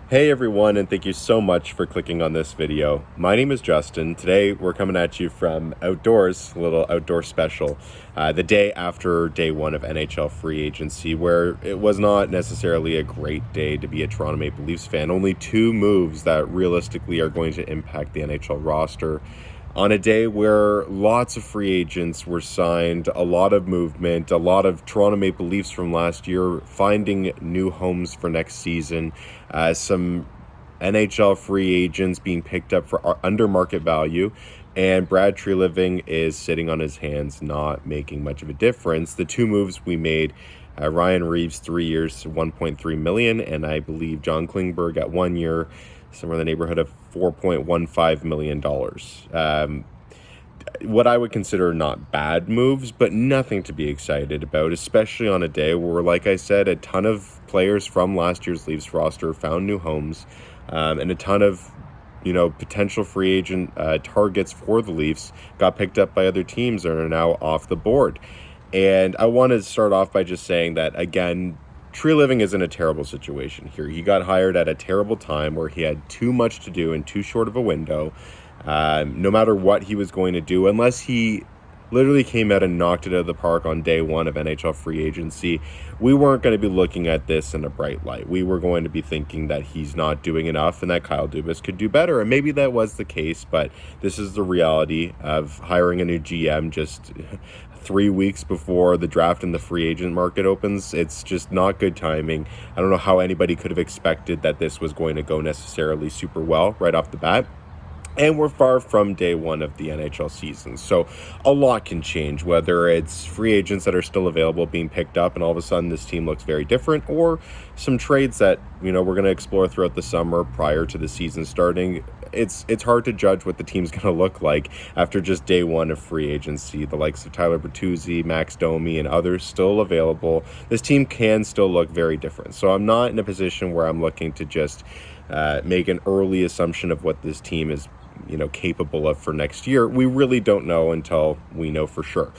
Hey everyone, and thank you so much for clicking on this video. My name is Justin. Today we're coming at you from outdoors, a little outdoor special, the day after day one of NHL free agency, where it was not necessarily a great day to be a Toronto Maple Leafs fan. Only two moves that realistically are going to impact the NHL roster on a day where lots of free agents were signed, a lot of movement, a lot of Toronto Maple Leafs from last year finding new homes for next season, some NHL free agents being picked up for under market value, and Brad Treliving is sitting on his hands, not making much of a difference. The two moves we made, Ryan Reaves 3 years, $1.3 million, and I believe John Klingberg at 1 year, somewhere in the neighborhood of $4.15 million. What I would consider not bad moves, but nothing to be excited about, especially on a day where, like I said, a ton of players from last year's Leafs roster found new homes, and a ton of potential free agent targets for the Leafs got picked up by other teams and are now off the board. And I want to start off by just saying that, again, Treliving is in a terrible situation here. He got hired at a terrible time where he had too much to do in too short of a window. No matter what he was going to do, unless he literally came out and knocked it out of the park on day one of NHL free agency, we weren't going to be looking at this in a bright light. We were going to be thinking that he's not doing enough and that Kyle Dubas could do better. And maybe that was the case, but this is the reality of hiring a new GM just 3 weeks before the draft and the free agent market opens. It's just not good timing. I don't know how anybody could have expected that this was going to go necessarily super well right off the bat. And we're far from day one of the NHL season. So a lot can change, whether it's free agents that are still available being picked up and all of a sudden this team looks very different, or some trades that, we're going to explore throughout the summer prior to the season starting. It's hard to judge what the team's going to look like after just day one of free agency. The likes of Tyler Bertuzzi, Max Domi, and others still available. This team can still look very different. So I'm not in a position where I'm looking to just make an early assumption of what this team is capable of for next year. We really don't know until we know for sure.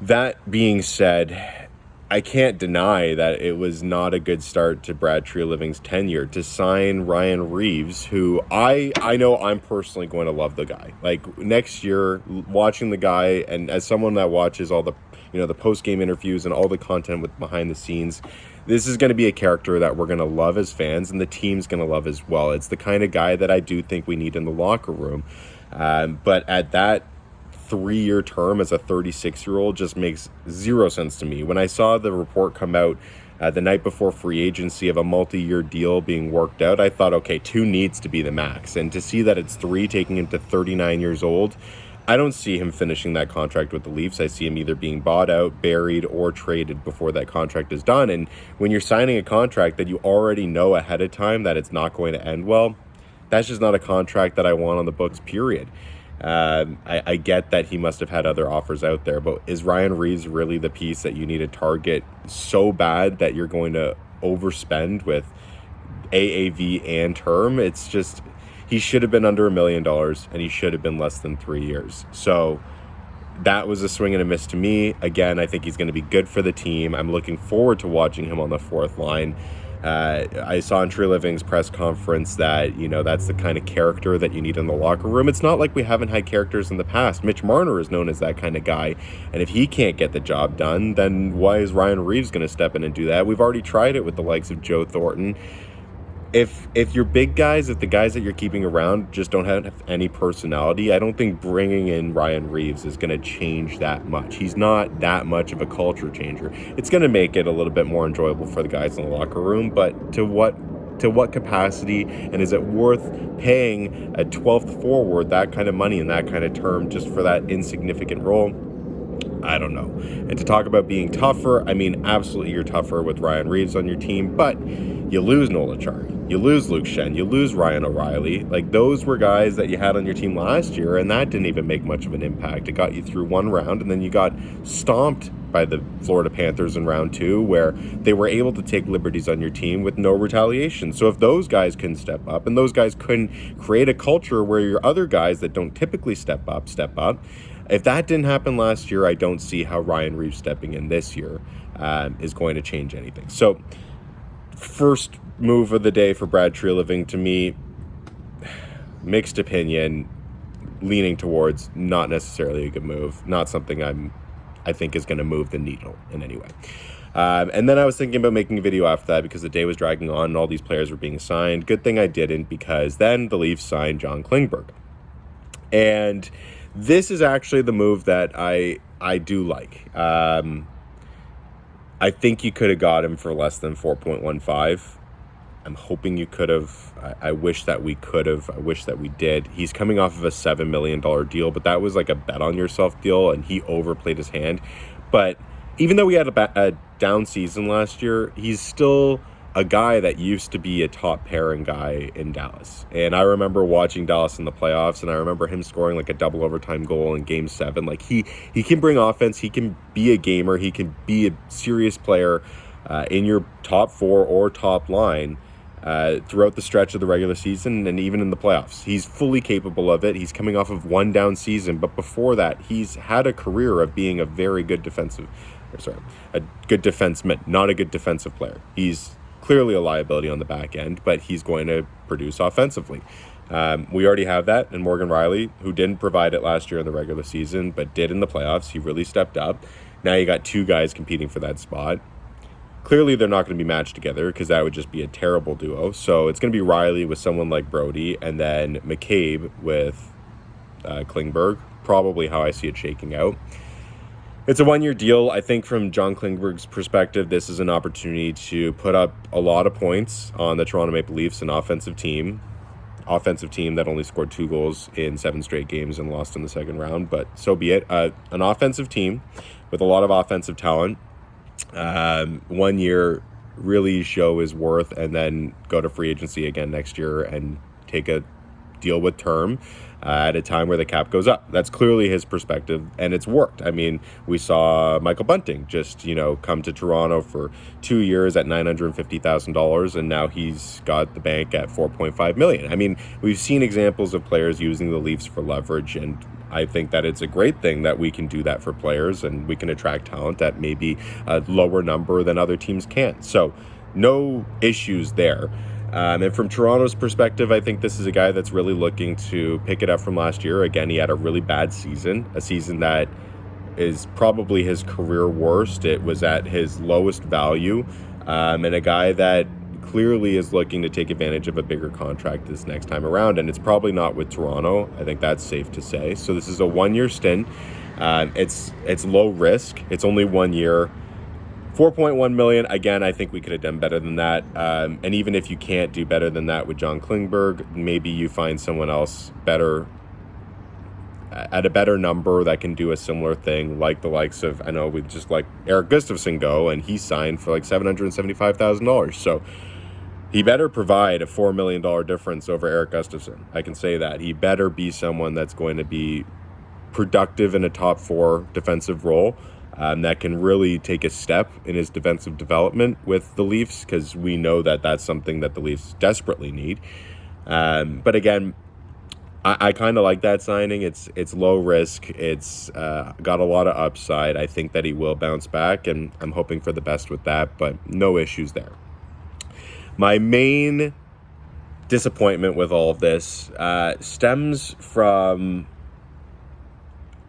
That being said, I can't deny that it was not a good start to Brad Treliving's tenure to sign Ryan Reaves, who I know I'm personally going to love the guy. Like, next year, watching the guy, and as someone that watches all the the post-game interviews and all the content with behind the scenes, this is going to be a character that we're going to love as fans, and the team's going to love as well. It's the kind of guy that I do think we need in the locker room. But at that 3-year term as a 36-year-old just makes zero sense to me. When I saw the report come out the night before free agency of a multi-year deal being worked out, I thought, okay, 2 needs to be the max. And to see that it's 3, taking him to 39 years old, I don't see him finishing that contract with the Leafs. I see him either being bought out, buried, or traded before that contract is done. And when you're signing a contract that you already know ahead of time that it's not going to end well, that's just not a contract that I want on the books, period. I get that he must have had other offers out there, but is Ryan Reaves really the piece that you need to target so bad that you're going to overspend with AAV and term? It's just... he should have been under $1 million, and he should have been less than 3 years. So that was a swing and a miss to me. Again, I think he's going to be good for the team. I'm looking forward to watching him on the fourth line. I saw in Treliving's press conference that, that's the kind of character that you need in the locker room. It's not like we haven't had characters in the past. Mitch Marner is known as that kind of guy. And if he can't get the job done, then why is Ryan Reaves going to step in and do that? We've already tried it with the likes of Joe Thornton. If your big guys, if the guys that you're keeping around just don't have any personality, I don't think bringing in Ryan Reaves is going to change that much. He's not that much of a culture changer. It's going to make it a little bit more enjoyable for the guys in the locker room, but to what capacity, and is it worth paying a 12th forward that kind of money and that kind of term just for that insignificant role? I don't know. And to talk about being tougher, I mean, absolutely you're tougher with Ryan Reaves on your team, but you lose Noel Acciari, you lose Luke Schenn, you lose Ryan O'Reilly. Like, those were guys that you had on your team last year, and that didn't even make much of an impact. It got you through one round, and then you got stomped by the Florida Panthers in round 2, where they were able to take liberties on your team with no retaliation. So if those guys couldn't step up, and those guys couldn't create a culture where your other guys that don't typically step up, if that didn't happen last year, I don't see how Ryan Reaves stepping in this year is going to change anything. So first move of the day for Brad Treliving, to me, mixed opinion, leaning towards not necessarily a good move, not something I think is going to move the needle in any way. And then I was thinking about making a video after that because the day was dragging on and all these players were being signed. Good thing I didn't, because then the Leafs signed John Klingberg. And this is actually the move that I do like. I think you could have got him for less than 4.15. I'm hoping you could have. I wish that we could have. I wish that we did. He's coming off of a $7 million deal, but that was like a bet on yourself deal, and he overplayed his hand. But even though we had a down season last year, he's still a guy that used to be a top pairing guy in Dallas. And I remember watching Dallas in the playoffs, and I remember him scoring like a double overtime goal in Game 7. Like he can bring offense. He can be a gamer. He can be a serious player in your top four or top line throughout the stretch of the regular season and even in the playoffs. He's fully capable of it. He's coming off of one down season, but before that, he's had a career of being a very good a good defenseman, not a good defensive player. He's clearly a liability on the back end, but he's going to produce offensively. We already have that in Morgan Rielly, who didn't provide it last year in the regular season, but did in the playoffs. He really stepped up. Now you got two guys competing for that spot. Clearly, they're not going to be matched together because that would just be a terrible duo. So it's going to be Rielly with someone like Brody, and then McCabe with Klingberg, probably how I see it shaking out. It's a one-year deal. I think from John Klingberg's perspective, this is an opportunity to put up a lot of points on the Toronto Maple Leafs, an offensive team that only scored 2 goals in 7 straight games and lost in the second round, but so be it. An offensive team with a lot of offensive talent. 1 year, really show his worth, and then go to free agency again next year and take a deal with term at a time where the cap goes up. That's clearly his perspective, and it's worked. I mean, we saw Michael Bunting just, come to Toronto for 2 years at $950,000, and now he's got the bank at $4.5 million. I mean, we've seen examples of players using the Leafs for leverage, and I think that it's a great thing that we can do that for players, and we can attract talent at maybe a lower number than other teams can. So no issues there. And from Toronto's perspective, I think this is a guy that's really looking to pick it up from last year. Again, he had a really bad season, a season that is probably his career worst. It was at his lowest value, and a guy that clearly is looking to take advantage of a bigger contract this next time around, and it's probably not with Toronto. I think that's safe to say. So this is a 1-year stint. It's low risk. It's only 1 year. $4.1 million. Again, I think we could have done better than that. And even if you can't do better than that with John Klingberg, maybe you find someone else better at a better number that can do a similar thing, like the likes of, I know we just like Erik Gustafsson go, and he signed for like $775,000. So he better provide a $4 million difference over Erik Gustafsson. I can say that. He better be someone that's going to be productive in a top 4 defensive role. That can really take a step in his defensive development with the Leafs, because we know that that's something that the Leafs desperately need. But again, I kind of like that signing. It's low risk. It's got a lot of upside. I think that he will bounce back, and I'm hoping for the best with that, but no issues there. My main disappointment with all of this stems from,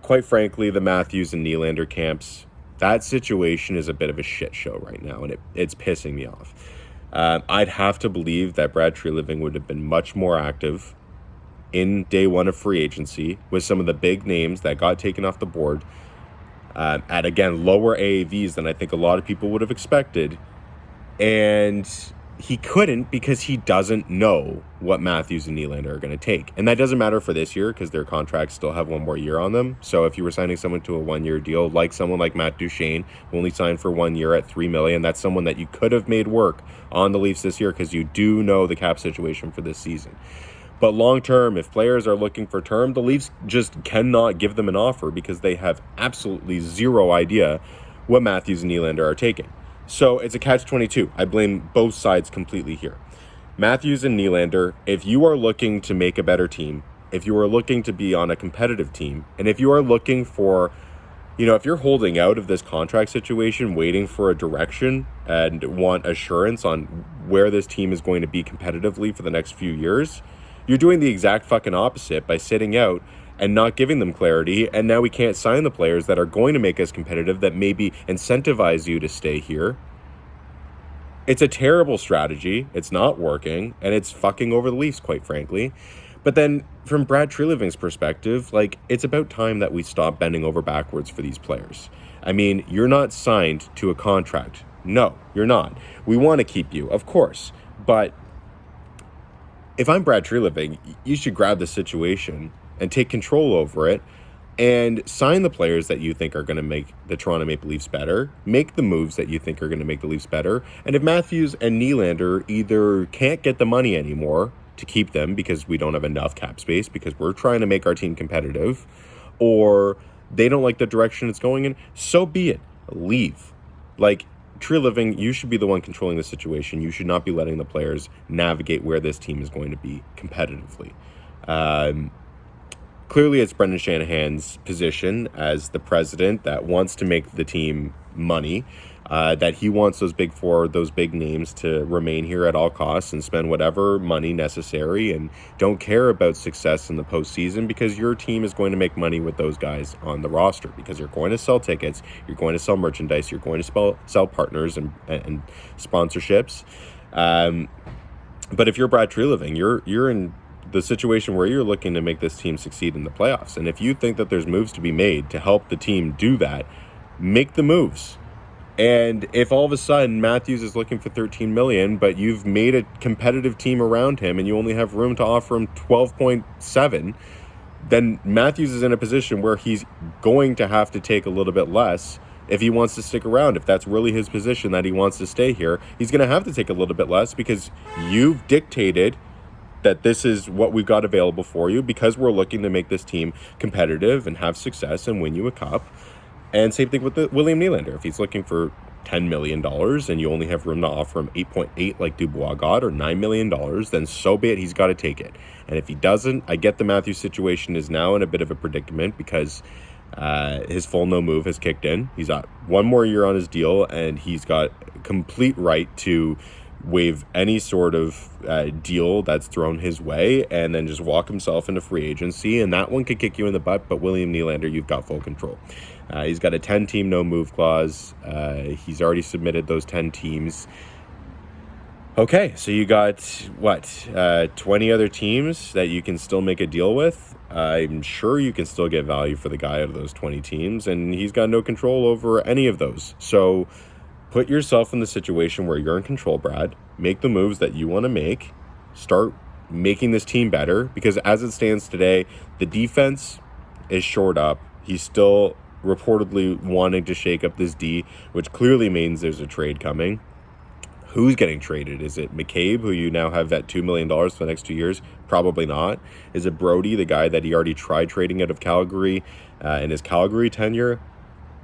quite frankly, the Matthews and Nylander camps. That situation is a bit of a shit show right now, and it's pissing me off. I'd have to believe that Brad Treliving would have been much more active in day 1 of free agency with some of the big names that got taken off the board at, again, lower AAVs than I think a lot of people would have expected. And he couldn't, because he doesn't know what Matthews and Nylander are going to take. And that doesn't matter for this year, because their contracts still have 1 more year on them. So if you were signing someone to a 1-year deal, like someone like Matt Duchene, who only signed for 1 year at $3 million, that's someone that you could have made work on the Leafs this year, because you do know the cap situation for this season. But long term, if players are looking for term, the Leafs just cannot give them an offer, because they have absolutely zero idea what Matthews and Nylander are taking. So it's a catch-22. I blame both sides completely here. Matthews and Nylander, if you are looking to make a better team, if you are looking to be on a competitive team, and if you are looking for if you're holding out of this contract situation, waiting for a direction and want assurance on where this team is going to be competitively for the next few years, you're doing the exact fucking opposite by sitting out and not giving them clarity. And now we can't sign the players that are going to make us competitive, that maybe incentivize you to stay here. It's a terrible strategy. It's not working, and it's fucking over the Leafs, quite frankly. But then from Brad Treliving's perspective, it's about time that we stop bending over backwards for these players. I mean, you're not signed to a contract. No, you're not. We want to keep you, of course. But if I'm Brad Treliving, you should grab the situation and take control over it and sign the players that you think are going to make the Toronto Maple Leafs better, make the moves that you think are going to make the Leafs better. And if Matthews and Nylander either can't get the money anymore to keep them because we don't have enough cap space because we're trying to make our team competitive, or they don't like the direction it's going in, so be it. Leave. Treliving, you should be the one controlling the situation. You should not be letting the players navigate where this team is going to be competitively. Clearly, it's Brendan Shanahan's position as the president that wants to make the team money, that he wants those big four, those big names to remain here at all costs and spend whatever money necessary and don't care about success in the postseason because your team is going to make money with those guys on the roster because you're going to sell tickets, you're going to sell merchandise, you're going to sell partners and sponsorships. But if you're Brad Treliving, you're in the situation where you're looking to make this team succeed in the playoffs. And if you think that there's moves to be made to help the team do that, make the moves. And if all of a sudden Matthews is looking for $13 million, but you've made a competitive team around him and you only have room to offer him 12.7, then Matthews is in a position where he's going to have to take a little bit less if he wants to stick around. If that's really his position that he wants to stay here, he's going to have to take a little bit less because you've dictated that this is what we've got available for you because we're looking to make this team competitive and have success and win you a cup. And same thing with William Nylander. If he's looking for $10 million and you only have room to offer him 8.8 like Dubois got or $9 million, then so be it. He's got to take it. And if he doesn't, I get the Matthews situation is now in a bit of a predicament because his full no move has kicked in. He's got one more year on his deal and he's got complete right to waive any sort of deal that's thrown his way and then just walk himself into free agency, and that one could kick you in the butt. But William Nylander, you've got full control. He's got a 10-team no-move clause. He's already submitted those 10 teams. Okay, so you got, 20 other teams that you can still make a deal with? I'm sure you can still get value for the guy out of those 20 teams, and he's got no control over any of those. So put yourself in the situation where you're in control, Brad. Make the moves that you want to make. Start making this team better because as it stands today, the defense is shored up. He's still reportedly wanting to shake up this D, which clearly means there's a trade coming. Who's getting traded? Is it McCabe, who you now have that $2 million for the next 2 years? Probably not. Is it Brody, the guy that he already tried trading out of Calgary in his Calgary tenure?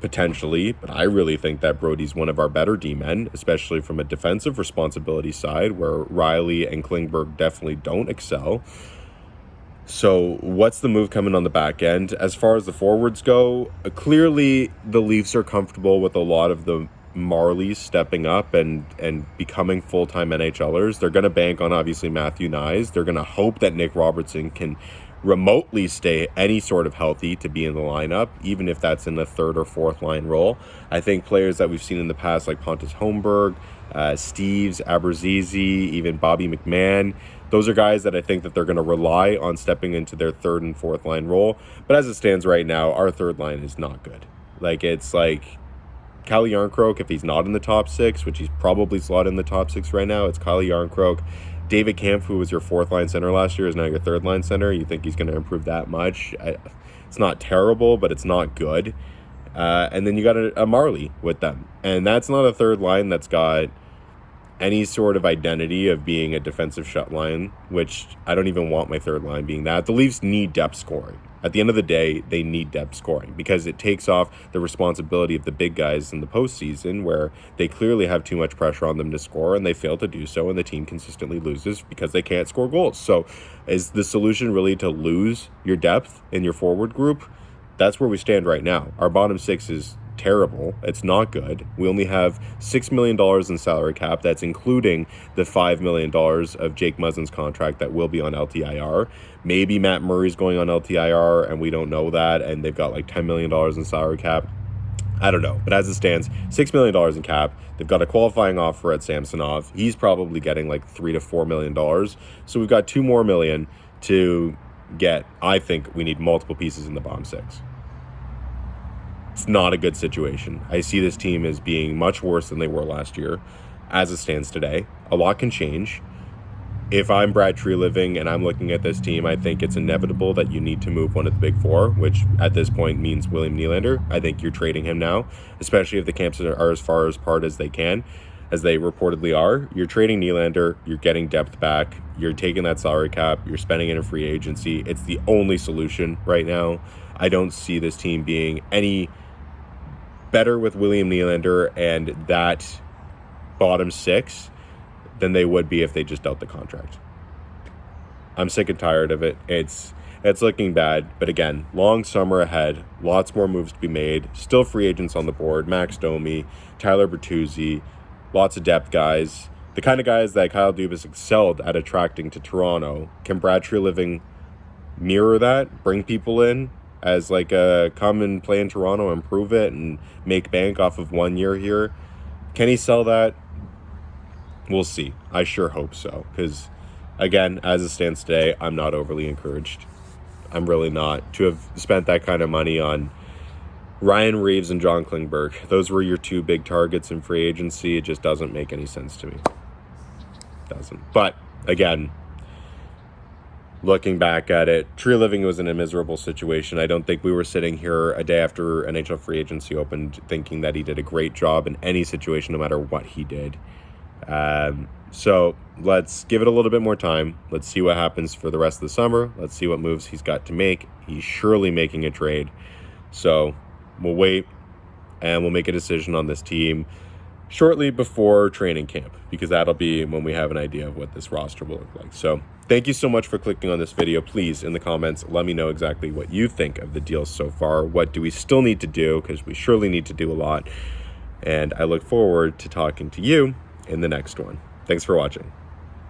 Potentially, but I really think that Brody's one of our better D-men, especially from a defensive responsibility side where Riley and Klingberg definitely don't excel. So what's the move coming on the back end? As far as the forwards go, clearly the Leafs are comfortable with a lot of the Marlies stepping up and becoming full-time NHLers. They're going to bank on, obviously, Matthew Knies. They're going to hope that Nick Robertson can remotely stay any sort of healthy to be in the lineup, even if that's in the third or fourth line role. I think players that we've seen in the past like Pontus Holmberg, Steves, Aberzizi, even Bobby McMahon, those are guys that I think that they're going to rely on stepping into their third and fourth line role. But as it stands right now, our third line is not good. It's like Calle Jarnkrok, if he's not in the top six, which he's probably slotted in the top six right now, it's Calle Jarnkrok. David Kampf, who was your fourth line center last year, is now your third line center. You think he's going to improve that much? It's not terrible, but it's not good. And then you got a Marley with them. And that's not a third line that's got any sort of identity of being a defensive shut line, which I don't even want my third line being that. The Leafs need depth scoring. At the end of the day, they need depth scoring because it takes off the responsibility of the big guys in the postseason where they clearly have too much pressure on them to score and they fail to do so, and the team consistently loses because they can't score goals. So is the solution really to lose your depth in your forward group? that's where we stand right now. Our bottom six is terrible. It's not good. We only have $6 million in salary cap. That's including the $5 million of Jake Muzzin's contract that will be on LTIR. Maybe Matt Murray's going on LTIR and we don't know that, and they've got like $10 million in salary cap. I don't know. But as it stands, $6 million in cap. They've got a qualifying offer at Samsonov. He's probably getting like $3 to $4 million. So we've got $2 more million to get. I think we need multiple pieces in the bottom six. It's not a good situation. I see this team as being much worse than they were last year as it stands today. A lot can change. If I'm Brad Treliving and I'm looking at this team, I think it's inevitable that you need to move one of the big four, which at this point means William Nylander. I think you're trading him now, especially if the camps are as far apart as they can, as they reportedly are. You're trading Nylander, you're getting depth back, you're taking that salary cap, you're spending it in free agency. It's the only solution right now. I don't see this team being any better with William Nylander and that bottom six than they would be if they just dealt the contract. I'm sick and tired of it. It's looking bad. But again, long summer ahead. Lots more moves to be made. Still free agents on the board. Max Domi, Tyler Bertuzzi, lots of depth guys. The kind of guys that Kyle Dubas excelled at attracting to Toronto. Can Brad Treliving mirror that? Bring people in as like a come and play in Toronto, improve it, and make bank off of 1 year here? Can he sell that? We'll see. I sure hope so. Because, again, as it stands today, I'm not overly encouraged. I'm really not. To have spent that kind of money on Ryan Reeves and John Klingberg, those were your two big targets in free agency. It just doesn't make any sense to me. Doesn't. But, again, looking back at it, Treliving was in a miserable situation. I don't think we were sitting here a day after NHL free agency opened thinking that he did a great job in any situation, no matter what he did. So let's give it a little bit more time. Let's see what happens for the rest of the summer. Let's see what moves he's got to make. He's surely making a trade. So we'll wait and we'll make a decision on this team shortly before training camp, because that'll be when we have an idea of what this roster will look like. So thank you so much for clicking on this video. Please, in the comments, let me know exactly what you think of the deal so far. What do we still need to do? Because we surely need to do a lot. And I look forward to talking to you in the next one. Thanks for watching.